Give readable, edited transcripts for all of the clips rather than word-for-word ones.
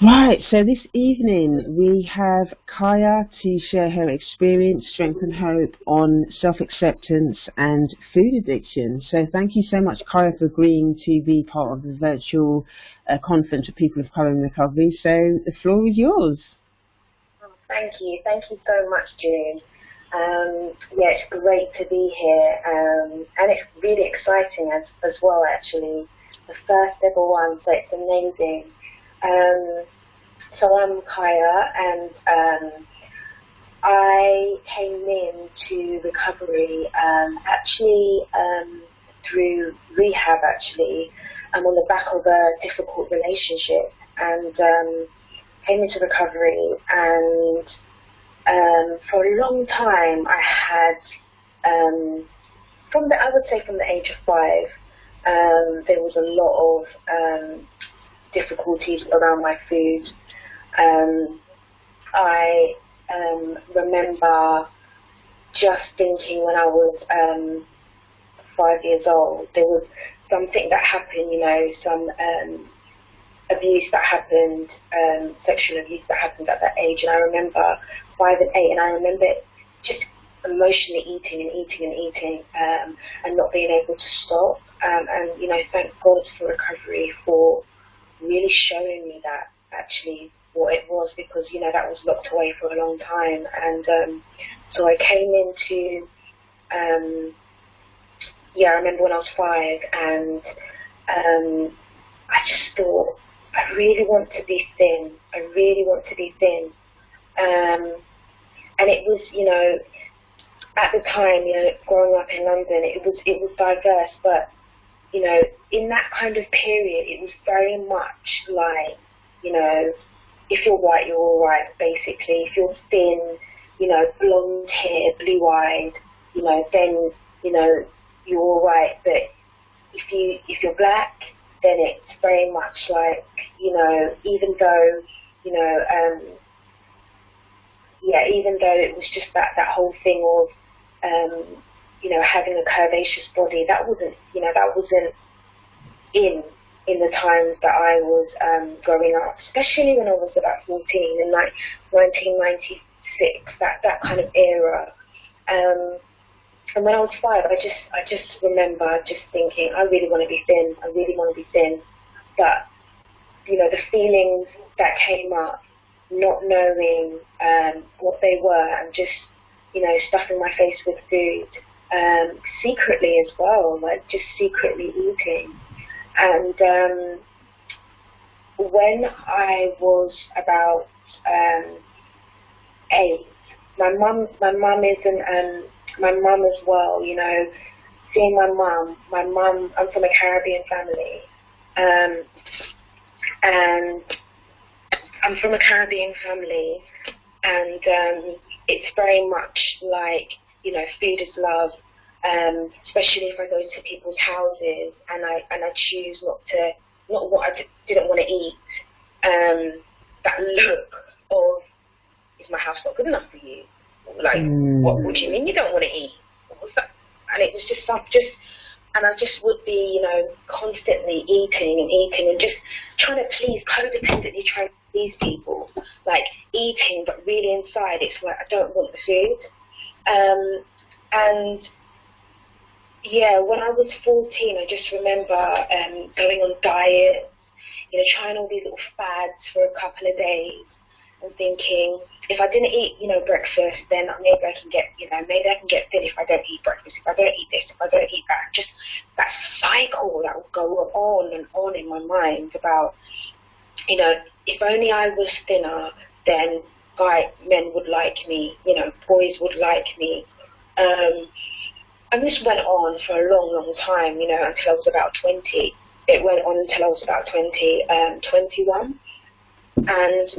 Right, so this evening we have Kaya to share her experience, strength, and hope on self acceptance and food addiction. So, thank you so much, Kaya, for agreeing to be part of the virtual conference for people of colour in recovery. So, the floor is yours. Oh, thank you. Thank you so much, June. Yeah, it's great to be here, and it's really exciting as well, actually. The first ever one, so it's amazing. So I'm Kaya, and I came into recovery actually through rehab, actually. I'm on the back of a difficult relationship, and came into recovery, and for a long time I had, I would say from the age of 5, there was a lot of difficulties around my food. I remember just thinking when I was 5 years old, there was something that happened, some abuse that happened, sexual abuse that happened at that age. And I remember 5 and 8, and I remember just emotionally eating and eating and eating, and not being able to stop. And thank God for recovery, for really showing me that actually what it was, because that was locked away for a long time. And so I came into I remember when I was 5, and I just thought, I really want to be thin. I really want to be thin. And it was, at the time, growing up in London, it was diverse, but in that kind of period, it was very much like, if you're white, you're all right, basically. If you're thin, blonde hair, blue eyed, then you're all right. But if you're black, then it's very much like, even though, even though it was just that whole thing of, having a curvaceous body, that wasn't in the times that I was growing up, especially when I was about 14 in like 1996, that kind of era. And when I was 5, I just remember just thinking, I really want to be thin. I really want to be thin. But the feelings that came up, not knowing what they were, and just stuffing my face with food, secretly as well, like just secretly eating. And when I was about 8, my mum isn't my mum as well. Seeing my mum, I'm from a Caribbean family, and I'm from a Caribbean family, and it's very much like, food is love. Especially if I go into people's houses and I choose not what I didn't want to eat. That look of, is my house not good enough for you? Like, what do you mean you don't want to eat? What's that? And it was and I just would be, constantly eating and just trying to please, codependently trying to please people, like eating, but really inside it's like I don't want the food. And yeah, when I was 14, I just remember going on diets, trying all these little fads for a couple of days, and thinking, if I didn't eat, breakfast, then maybe I can get, maybe I can get thin if I don't eat breakfast, if I don't eat this, if I don't eat that. Just that cycle that would go on and on in my mind about, if only I was thinner, then men would like me, boys would like me. And this went on for a long, long time, until I was about 20. It went on until I was about 21. And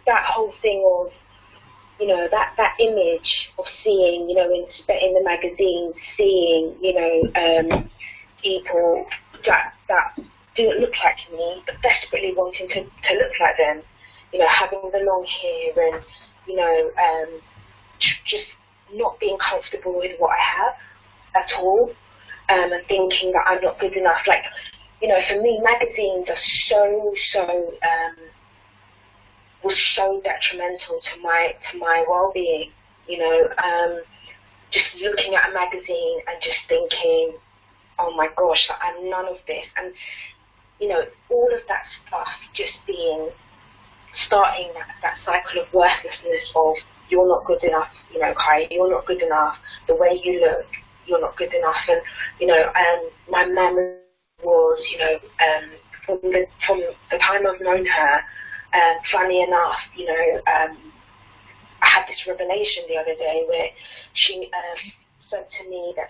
that whole thing of, that image of seeing, in the magazine, seeing, people that didn't look like me, but desperately wanting to look like them, having the long hair and, just not being comfortable with what I have at all. and thinking that I'm not good enough. Like, you know, for me, magazines are was so detrimental to my well-being. You know, just looking at a magazine and just thinking, oh my gosh, I'm none of this. And, you know, all of that stuff just starting that cycle of worthlessness of you're not good enough, you know, Kai, you're not good enough, the way you look, you're not good enough. And, you know, my mum was, you know, from the time I've known her, funny enough, you know, I had this revelation the other day where she said to me that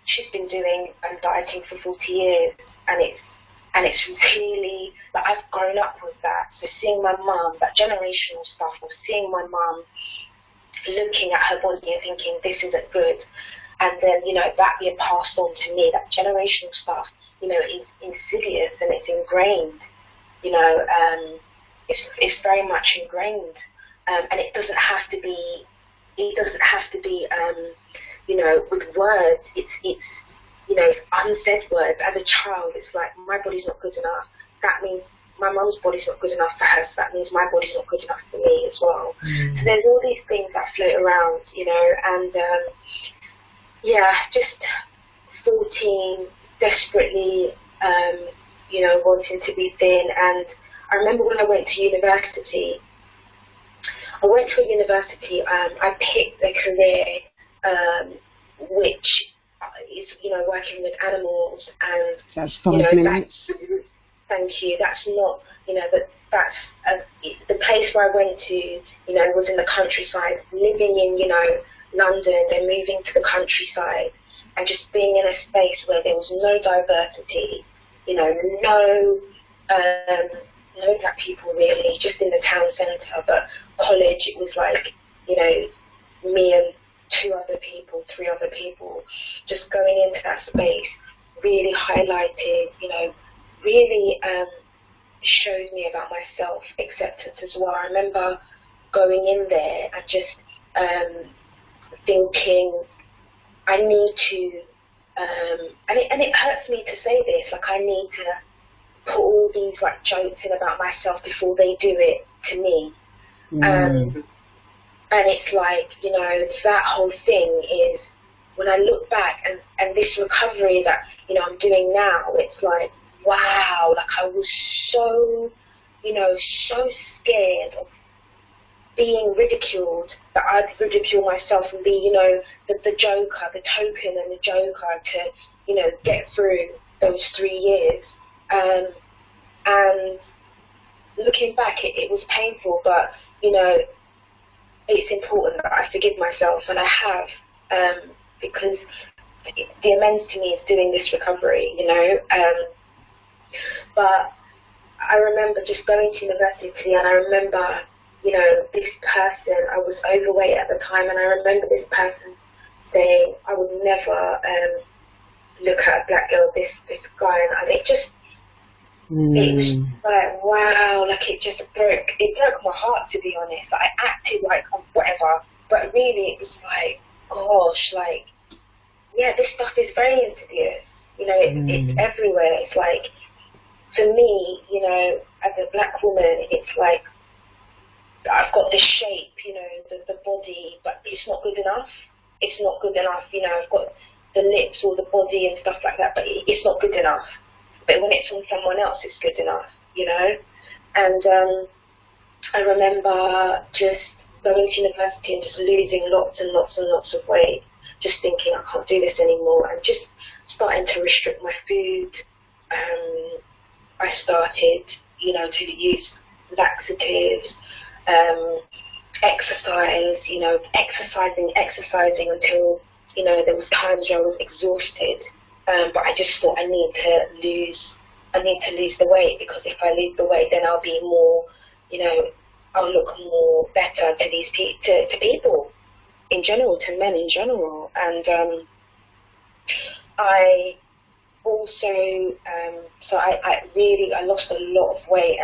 she's been doing dieting for 40 years, and it's really, like, I've grown up with that. So seeing my mum, that generational stuff, or seeing my mum looking at her body and thinking this isn't good, and then, you know, that being passed on to me, that generational stuff, you know, is insidious and it's ingrained, you know, it's very much ingrained, and it doesn't have to be, you know, with words. It's you know, unsaid words. As a child, it's like, my body's not good enough. That means my mum's body's not good enough for her, so that means my body's not good enough for me as well. So there's all these things that float around, you know, and yeah, just 14, desperately, you know, wanting to be thin. And I remember when I went to university, I picked a career which is, you know, working with animals, and that's 5 you know, minutes. Thank you. That's not, you know, that's the place where I went to, you know, was in the countryside, living in, you know, London, then moving to the countryside, and just being in a space where there was no diversity, you know, no black people really, just in the town centre. But college, it was like, you know, me and 3 other people, just going into that space really highlighted, you know, really showed me about my self-acceptance as well. I remember going in there and just thinking, I need to, and it hurts me to say this, like, I need to put all these, like, jokes in about myself before they do it to me. And it's like, you know, that whole thing is, when I look back and this recovery that, you know, I'm doing now, it's like, wow, like, I was so, you know, so scared of being ridiculed that I'd ridicule myself and be, you know, the joker, the token and the joker to, you know, get through those 3 years. And looking back, it was painful, but, you know, it's important that I forgive myself, and I have, because the amends to me is doing this recovery, you know. But I remember just going to university, and I remember, you know, this person, I was overweight at the time, and I remember this person saying, I would never look at a black girl, this guy, and it just, it was like, wow, like, it broke my heart, to be honest. I acted like whatever, but really it was like, gosh, like, yeah, this stuff is very insidious, you know, it's everywhere. It's like, for me, you know, as a black woman, it's like, I've got this shape, you know, the body, but it's not good enough. It's not good enough, you know, I've got the lips or the body and stuff like that, but it's not good enough. But when it's on someone else, it's good enough, you know. And I remember just going to university and just losing lots and lots and lots of weight, just thinking, I can't do this anymore, and just starting to restrict my food. I started, you know, to use laxatives, exercise, you know, exercising until, you know, there was times where I was exhausted. But I just thought I need to lose the weight, because if I lose the weight, then I'll be more, you know, I'll look more better to these to people in general, to men in general. And I also, so I lost a lot of weight,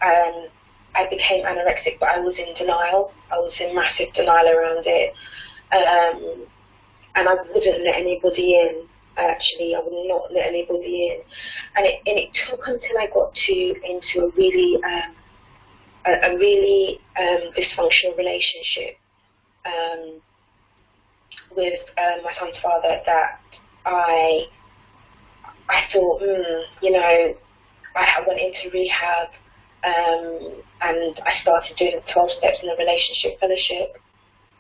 and I became anorexic, but I was in denial. I was in massive denial around it. and I wouldn't let anybody in. Actually, I would not let anybody in, and it took until I got into a really dysfunctional relationship with my son's father that I thought, you know, I went into rehab, and I started doing 12 steps in the relationship fellowship,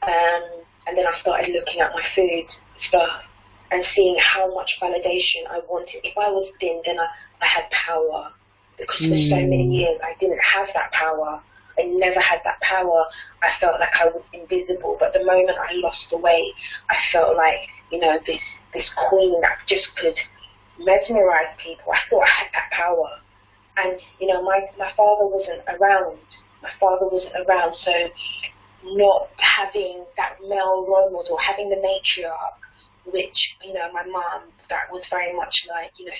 and then I started looking at my food stuff and seeing how much validation I wanted. If I was thin, then I had power, because for so many years I didn't have that power. I never had that power. I felt like I was invisible, but the moment I lost the weight, I felt like, you know, this queen that just could mesmerize people. I thought I had that power. And, you know, my father wasn't around. So not having that male role model, having the matriarch, which, you know, my mom, that was very much like, you know,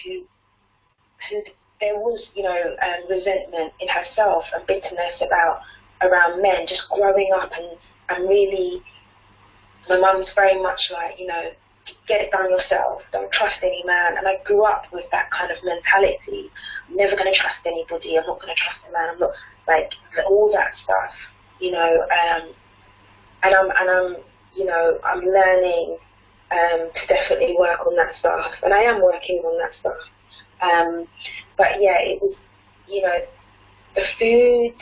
who there was, you know, resentment in herself and bitterness around men, just growing up, and really, my mum's very much like, you know, get it done yourself, don't trust any man. And I grew up with that kind of mentality. I'm never going to trust anybody, I'm not going to trust a man, I'm not, like, all that stuff, you know, and I'm you know, I'm learning to definitely work on that stuff, and I am working on that stuff. But yeah, it was, you know, the food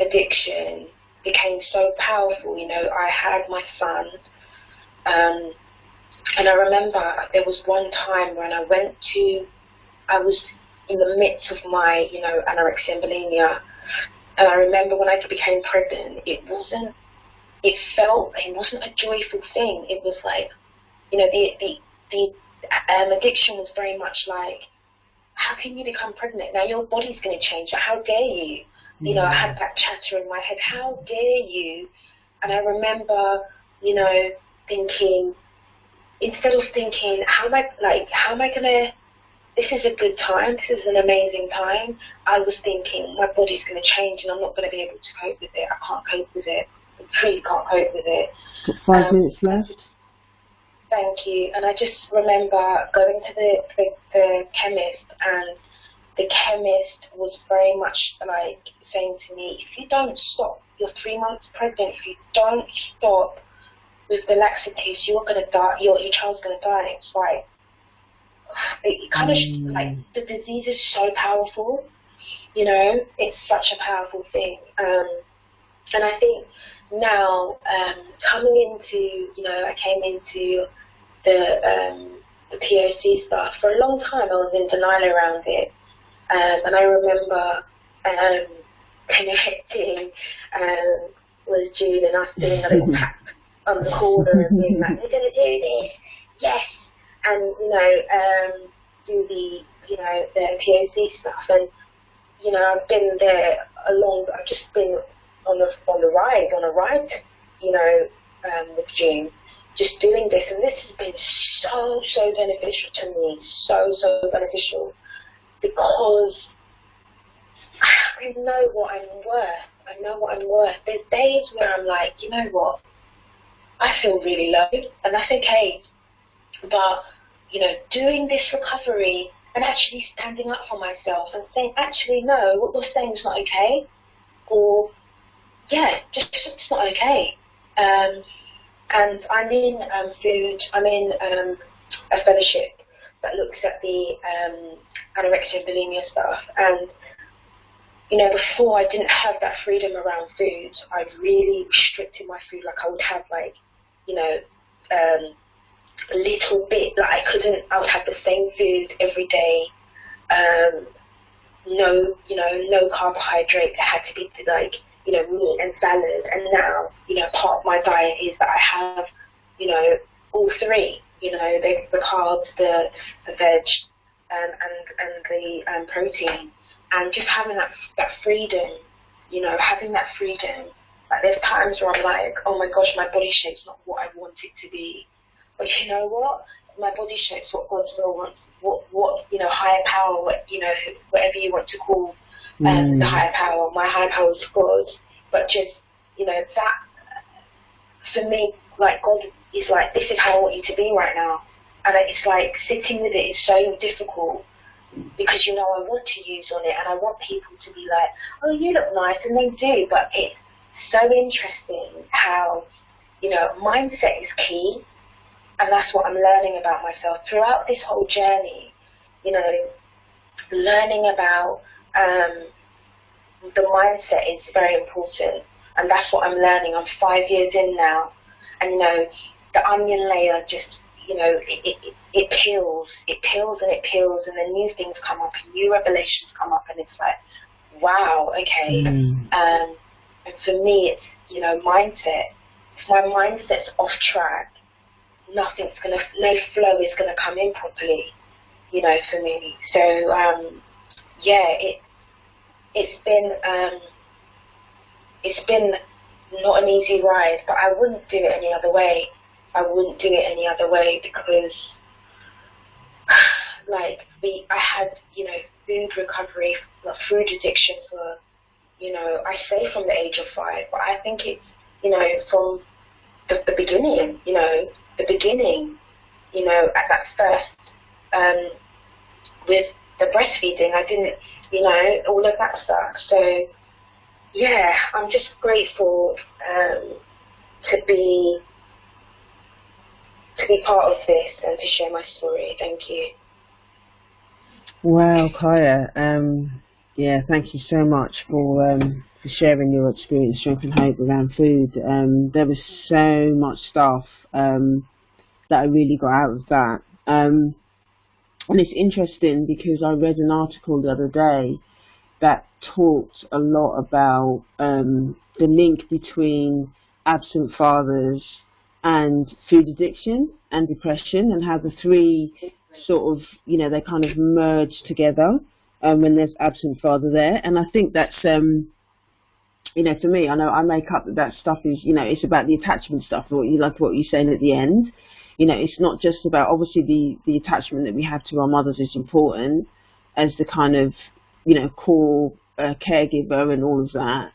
addiction became so powerful. You know, I had my son, and I remember there was one time when I was in the midst of my, you know, anorexia and bulimia, and I remember when I became pregnant, it wasn't a joyful thing. It was like, you know, the addiction was very much like, how can you become pregnant? Now your body's going to change. How dare you? You know, I had that chatter in my head, how dare you? And I remember, you know, thinking, instead of thinking, how am I going to, this is a good time, this is an amazing time, I was thinking, my body's going to change and I'm not going to be able to cope with it. I can't cope with it. I truly can't cope with it. Got 5 minutes left. Thank you. And I just remember going to the chemist, and the chemist was very much like saying to me, if you don't stop, you're 3 months pregnant, if you don't stop with the laxatives, you're going to die, your child's going to die. And it's like, it kind of, like, the disease is so powerful, you know, it's such a powerful thing. And I think now, coming into, you know, I came into the POC stuff. For a long time I was in denial around it, and I remember connecting with Jude and us doing a little tap on the corner and being like, we're going to do this, yes, and, you know, do the, you know, the POC stuff. And, you know, I've been there I've just been on a ride, you know, with June, just doing this, and this has been so beneficial to me, so beneficial, because I know what I'm worth. There's days where I'm like, you know what, I feel really low, and that's okay, but, you know, doing this recovery and actually standing up for myself and saying, actually, no, what you're saying is not okay, or, yeah, just it's not okay. And I'm in food, I'm in a fellowship that looks at the anorexia and bulimia stuff. And, you know, before I didn't have that freedom around food. I really restricted my food. Like, I would have, like, you know, a little bit, like, I would have the same food every day. No carbohydrate. It had to be, like, you know, meat and salad. And now, you know, part of my diet is that I have, you know, all three, you know, the carbs, the veg, and the protein. And just having that freedom, you know, Like, there's times where I'm like, oh my gosh, my body shape's not what I want it to be. But you know what? My body shape's what God's will wants. What you know, higher power, you know, whatever you want to call the higher power. My higher power is God. But just, you know, that, for me, like God is like, this is how I want you to be right now. And it's like sitting with it is so difficult because, you know, I want to use on it and I want people to be like, oh, you look nice, and they do. But it's so interesting how, you know, mindset is key. And that's what I'm learning about myself throughout this whole journey, you know, learning about the mindset is very important. And that's what I'm learning. I'm 5 years in now. And, you know, the onion layer just, you know, it peels and it peels, and then new things come up, and new revelations come up, and it's like, wow, okay. And for me, it's, you know, mindset. If my mindset's off track, no flow is gonna come in properly, you know, for me. So yeah, it's been not an easy ride, but I wouldn't do it any other way. I wouldn't do it any other way because, like, I had, you know, food recovery, food addiction for, you know, I say from the age of 5, but I think it's, you know, from the beginning, you know, at that first, with the breastfeeding, I didn't, you know, all of that stuff. So, yeah, I'm just grateful to be part of this and to share my story. Thank you. Wow, Kaya. Yeah, thank you so much for sharing your experience, strength and hope around food. There was so much stuff that I really got out of that. And it's interesting because I read an article the other day that talked a lot about the link between absent fathers and food addiction and depression, and how the three sort of, you know, they kind of merge together when there's absent father there. And I think that's, you know, for me, I know I make up that stuff is, you know, it's about the attachment stuff, what you're saying at the end. You know, it's not just about, obviously the attachment that we have to our mothers is important as the kind of, you know, core caregiver and all of that.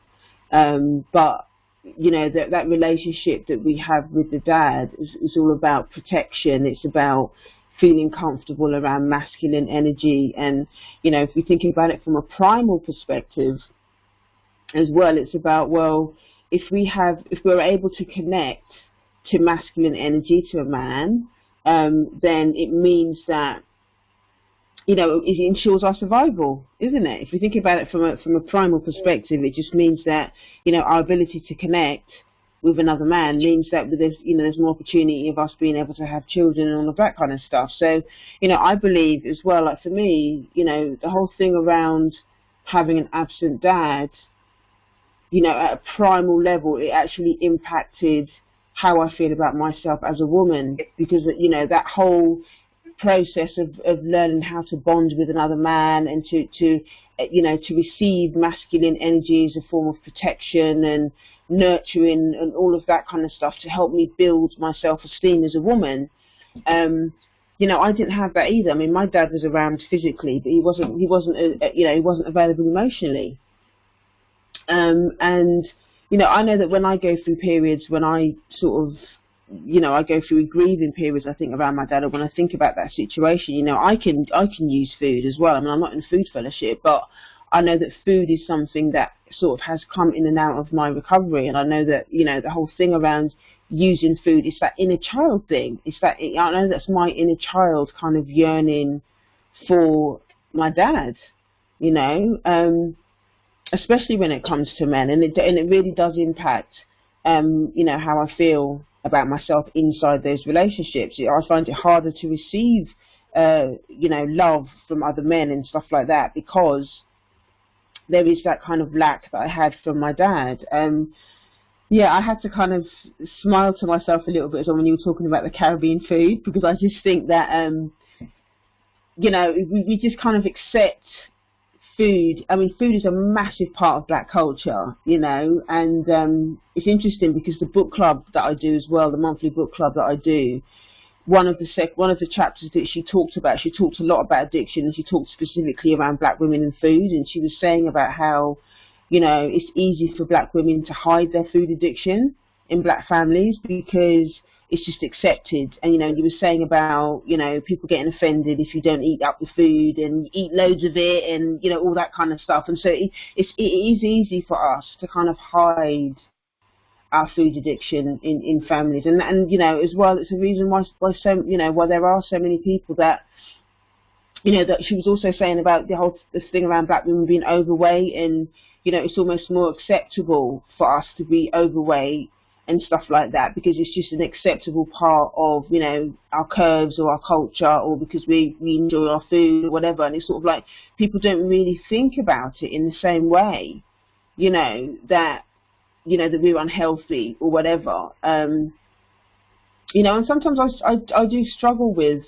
But, you know, that relationship that we have with the dad is all about protection. It's about feeling comfortable around masculine energy. And, you know, if we think about it from a primal perspective as well, it's about, well, if we're able to connect to masculine energy, to a man, then it means that, you know, it ensures our survival, isn't it? If we think about it from a primal perspective, it just means that, you know, our ability to connect with another man means that there's more opportunity of us being able to have children and all of that kind of stuff. So, you know, I believe as well, like for me, you know, the whole thing around having an absent dad, you know, at a primal level, it actually impacted how I feel about myself as a woman, because, you know, that whole process of learning how to bond with another man and to you know, to receive masculine energy as a form of protection and nurturing and all of that kind of stuff to help me build my self-esteem as a woman. You know, I didn't have that either. I mean, my dad was around physically, but he wasn't available emotionally. And you know, I know that when I go through periods when I sort of, you know, I go through grieving periods, I think, around my dad, or when I think about that situation, you know, I can use food as well. I mean, I'm not in food fellowship, but I know that food is something that sort of has come in and out of my recovery. And I know that, you know, the whole thing around using food is that inner child thing. It's that, I know that's my inner child kind of yearning for my dad, you know, especially when it comes to men. And it really does impact, you know, how I feel about myself inside those relationships. I find it harder to receive, you know, love from other men and stuff like that, because there is that kind of lack that I had from my dad. Yeah, I had to kind of smile to myself a little bit when you were talking about the Caribbean food, because I just think that, you know, we just kind of accept food. I mean, food is a massive part of black culture, you know, and it's interesting because the book club that I do as well, the monthly book club that I do, one of the chapters that she talked a lot about addiction, and she talked specifically around black women and food, and she was saying about how, you know, it's easy for black women to hide their food addiction, in black families because it's just accepted. And, you know, you were saying about, you know, people getting offended if you don't eat up the food and you eat loads of it and, you know, all that kind of stuff. And so it is easy for us to kind of hide our food addiction in families. And, you know, as well, it's a reason why there are so many people that, you know, that she was also saying about this thing around black women being overweight, and, you know, it's almost more acceptable for us to be overweight and stuff like that because it's just an acceptable part of, you know, our curves or our culture, or because we enjoy our food or whatever. And it's sort of like people don't really think about it in the same way, you know, that we're unhealthy or whatever. You know, and sometimes I do struggle with,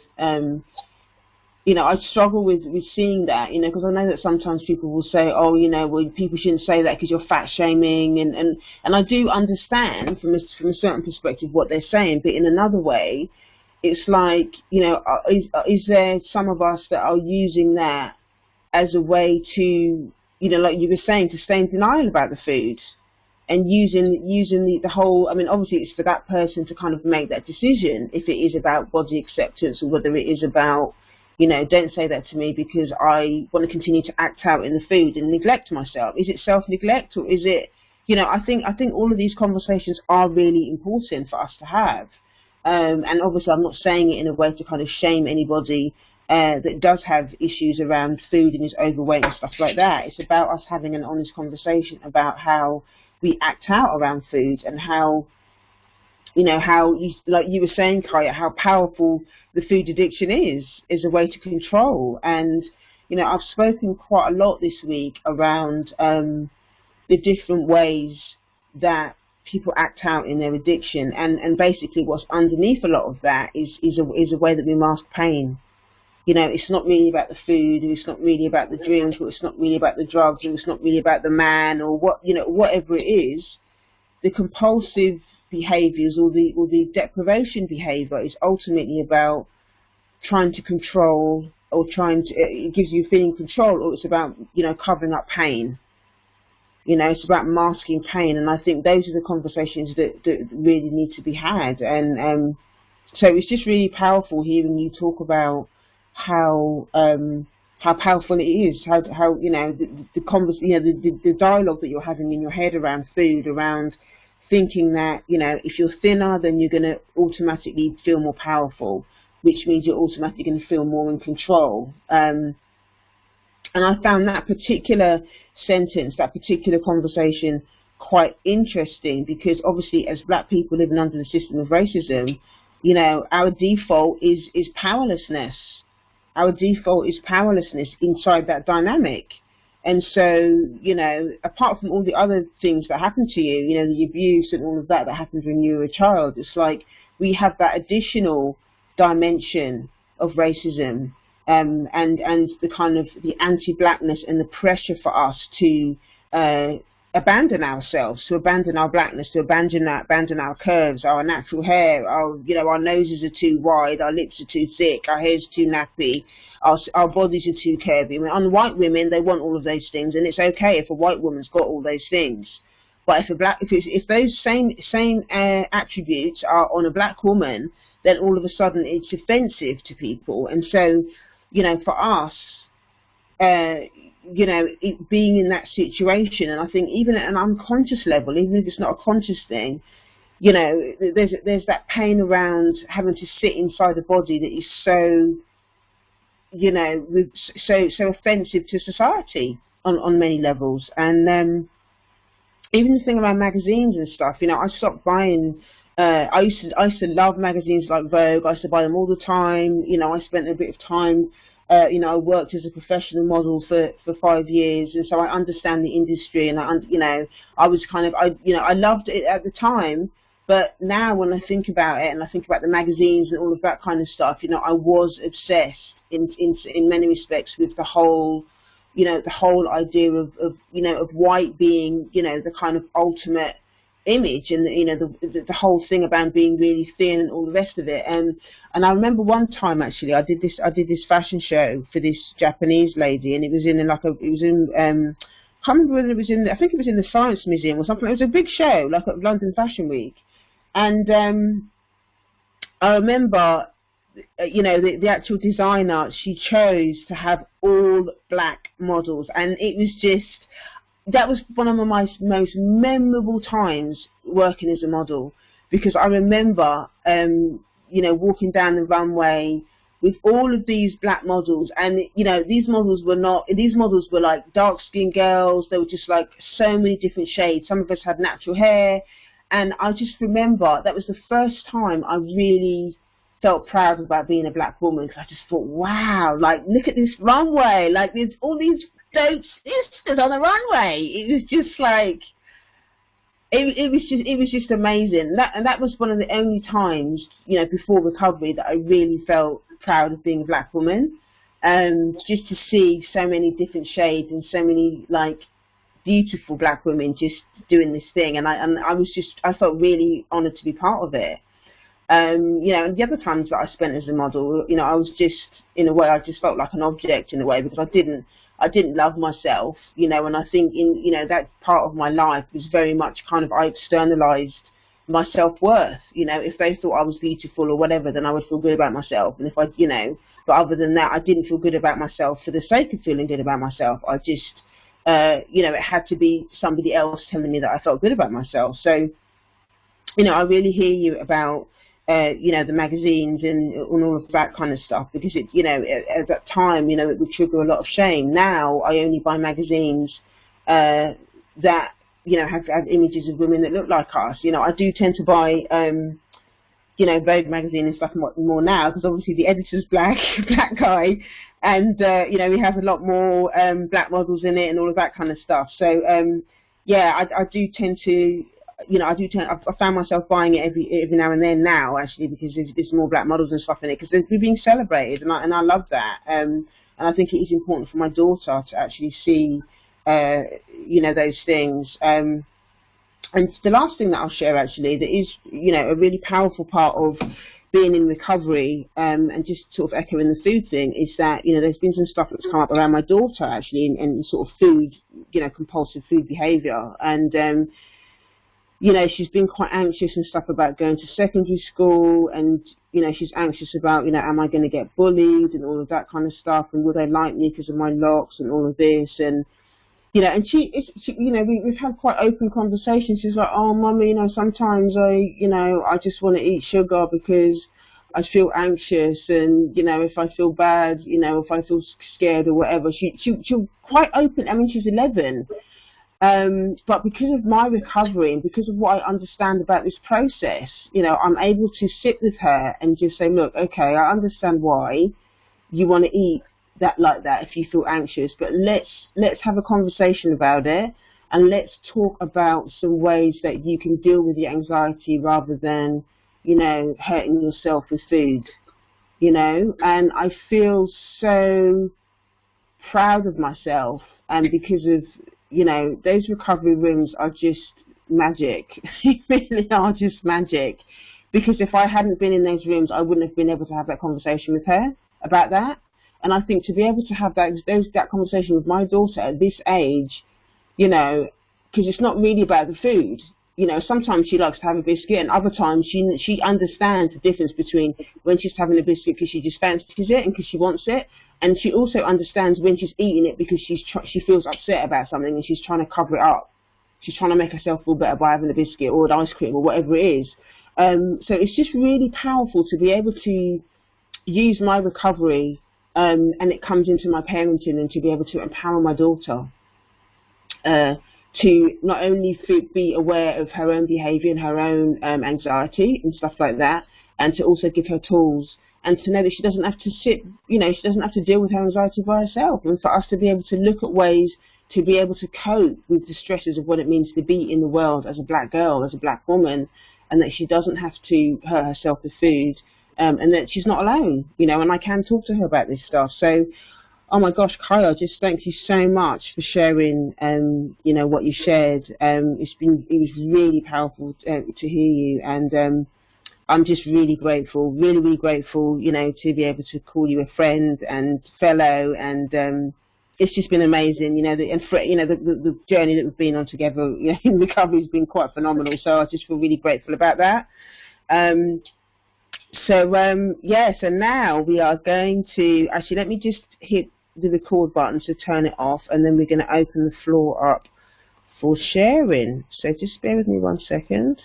you know, I struggle with seeing that, you know, because I know that sometimes people will say, oh, you know, well, people shouldn't say that because you're fat shaming, and I do understand from a certain perspective what they're saying, but in another way, it's like, you know, is there some of us that are using that as a way to, you know, like you were saying, to stay in denial about the food, and using the whole, I mean, obviously it's for that person to kind of make that decision if it is about body acceptance or whether it is about, you know, don't say that to me because I want to continue to act out in the food and neglect myself. Is it self-neglect, or is it, you know, I think all of these conversations are really important for us to have. And obviously I'm not saying it in a way to kind of shame anybody that does have issues around food and is overweight and stuff like that. It's about us having an honest conversation about how we act out around food, and how, you know, how, like you were saying, Kaya, how powerful the food addiction is a way to control. And, you know, I've spoken quite a lot this week around the different ways that people act out in their addiction, and basically what's underneath a lot of that is a way that we mask pain. You know, it's not really about the food, or it's not really about the drink, or it's not really about the drugs, or it's not really about the man, or what, you know, whatever it is. The compulsive behaviours or the deprivation behaviour is ultimately about trying to control, or it gives you feeling control, or it's about, you know, covering up pain. You know, it's about masking pain, and I think those are the conversations that really need to be had. And so it's just really powerful hearing you talk about how powerful it is, how you know, the dialogue that you're having in your head around food, around thinking that, you know, if you're thinner, then you're going to automatically feel more powerful, which means you're automatically going to feel more in control. And I found that particular sentence, that particular conversation, quite interesting, because obviously as black people living under the system of racism, you know, our default is powerlessness. Our default is powerlessness inside that dynamic. And so, you know, apart from all the other things that happen to you, you know, the abuse and all of that happens when you were a child, it's like we have that additional dimension of racism, and the kind of the anti-blackness and the pressure for us to abandon ourselves, to abandon our blackness, to abandon our curves, our natural hair, our noses are too wide, our lips are too thick, our hair's too nappy, our bodies are too curvy. I mean, on white women, they want all of those things, and it's okay if a white woman's got all those things. But if those same attributes are on a black woman, then all of a sudden it's offensive to people. And so, you know, for us, you know, being in that situation, and I think even at an unconscious level, even if it's not a conscious thing, you know, there's that pain around having to sit inside a body that is so, you know, so offensive to society on many levels. And even the thing around magazines and stuff, you know, I stopped buying. I used to love magazines like Vogue. I used to buy them all the time. You know, I spent a bit of time. You know, I worked as a professional model for 5 years, and so I understand the industry. And I was kind of, I loved it at the time. But now when I think about it, and I think about the magazines and all of that kind of stuff, you know, I was obsessed in many respects with the whole, you know, the whole idea of white being, you know, the kind of ultimate image, and you know, the whole thing about being really thin and all the rest of it. And I remember one time actually I did this fashion show for this Japanese lady, and it was in I can't remember whether it was in I think it was in the Science Museum or something. It was a big show, like at London Fashion Week. And I remember, you know, the actual designer, she chose to have all black models, and it was just, that was one of my most memorable times working as a model, because I remember, you know, walking down the runway with all of these black models, and you know, these models were like dark-skinned girls. They were just like so many different shades. Some of us had natural hair, and I just remember that was the first time I really felt proud about being a black woman, because I just thought, wow, like, look at this runway, like there's all these dope sisters on the runway. It was just like, it was just amazing. That was one of the only times, you know, before recovery, that I really felt proud of being a black woman. Just to see so many different shades and so many like beautiful black women just doing this thing, and I felt really honoured to be part of it. You know, and the other times that I spent as a model, you know, I was just, in a way, I just felt like an object in a way, because I didn't love myself, you know, and I think you know, that part of my life was very much kind of, I externalized my self-worth. You know, if they thought I was beautiful or whatever, then I would feel good about myself, and if I, you know, but other than that, I didn't feel good about myself for the sake of feeling good about myself. I just, you know, it had to be somebody else telling me that I felt good about myself. So, you know, I really hear you about, you know, the magazines and all of that kind of stuff, because it, you know, at that time, you know, it would trigger a lot of shame. Now I only buy magazines that, you know, have images of women that look like us. You know, I do tend to buy, you know, Vogue magazine and stuff more now, because obviously the editor's black guy, and you know, we have a lot more black models in it and all of that kind of stuff. So yeah, I do tend to, you know, I found myself buying it every now and then now, actually, because there's more black models and stuff in it, because they're being celebrated, and I love that. And I think it is important for my daughter to actually see, you know, those things. And the last thing that I'll share, actually, that is, you know, a really powerful part of being in recovery, and just sort of echoing the food thing, is that, you know, there's been some stuff that's come up around my daughter, actually, and sort of food, you know, compulsive food behaviour. And you know, she's been quite anxious and stuff about going to secondary school, and, you know, she's anxious about, you know, am I going to get bullied and all of that kind of stuff, and will they like me because of my locks and all of this, and, you know, and she you know, we've had quite open conversations. She's like, oh, mummy, you know, sometimes you know, I just want to eat sugar because I feel anxious, and, you know, if I feel bad, you know, if I feel scared or whatever. She's quite open. I mean, she's 11. But because of my recovery and because of what I understand about this process, you know, I'm able to sit with her and just say, look, okay, I understand why you want to eat that like that if you feel anxious, but let's have a conversation about it, and let's talk about some ways that you can deal with the anxiety rather than, you know, hurting yourself with food, you know. And I feel so proud of myself, and because of, you know, those recovery rooms are just magic. They really are just magic. Because if I hadn't been in those rooms, I wouldn't have been able to have that conversation with her about that. And I think to be able to have that conversation with my daughter at this age, you know, because it's not really about the food. You know, sometimes she likes to have a biscuit, and other times she understands the difference between when she's having a biscuit because she just fancies it and because she wants it. And she also understands when she's eating it because she feels upset about something and she's trying to cover it up. She's trying to make herself feel better by having a biscuit or an ice cream or whatever it is. So it's just really powerful to be able to use my recovery, and it comes into my parenting, and to be able to empower my daughter to not only be aware of her own behaviour and her own anxiety and stuff like that, and to also give her tools, and to know that she doesn't have to sit, you know, she doesn't have to deal with her anxiety by herself, and for us to be able to look at ways to be able to cope with the stresses of what it means to be in the world as a black girl, as a black woman, and that she doesn't have to hurt herself with food, and that she's not alone, you know, and I can talk to her about this stuff. So, oh my gosh, Kaya, just thank you so much for sharing, you know, what you shared. It was really powerful to hear you, and I'm just really grateful, really grateful, you know, to be able to call you a friend and fellow, and it's just been amazing, you know, the journey that we've been on together, you know, in recovery has been quite phenomenal. So I just feel really grateful about that. Yeah, so now we are going to, actually, let me just hit the record button to turn it off, and then we're going to open the floor up for sharing. So just bear with me 1 second.